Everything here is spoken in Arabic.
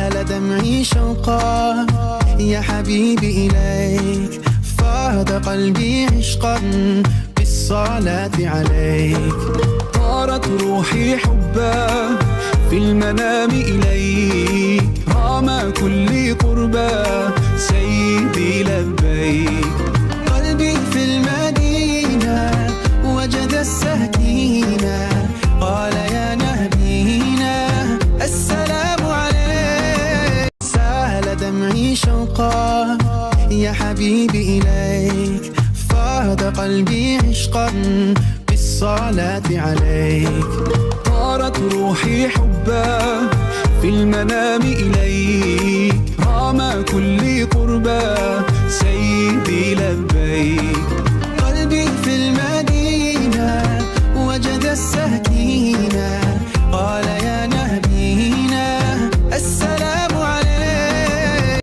سال دمعي شوقا يا حبيبي إليك، فاض قلبي عشقا بالصلاة عليك. طارت روحي حبا في المنام إليك، رام كل قربا سيدي لبيك. قلبي في المدينة وجد السكينة، قال يا نبينا السلام عليك. سال دمعي شوقا يا حبيبي إليك، فاض قلبي عشقا بالصلاة عليك. طارت روحي حبا في المنام إليك، رام كل قربا سيدي لبيك. قلبي في المدينة وجد السكينة،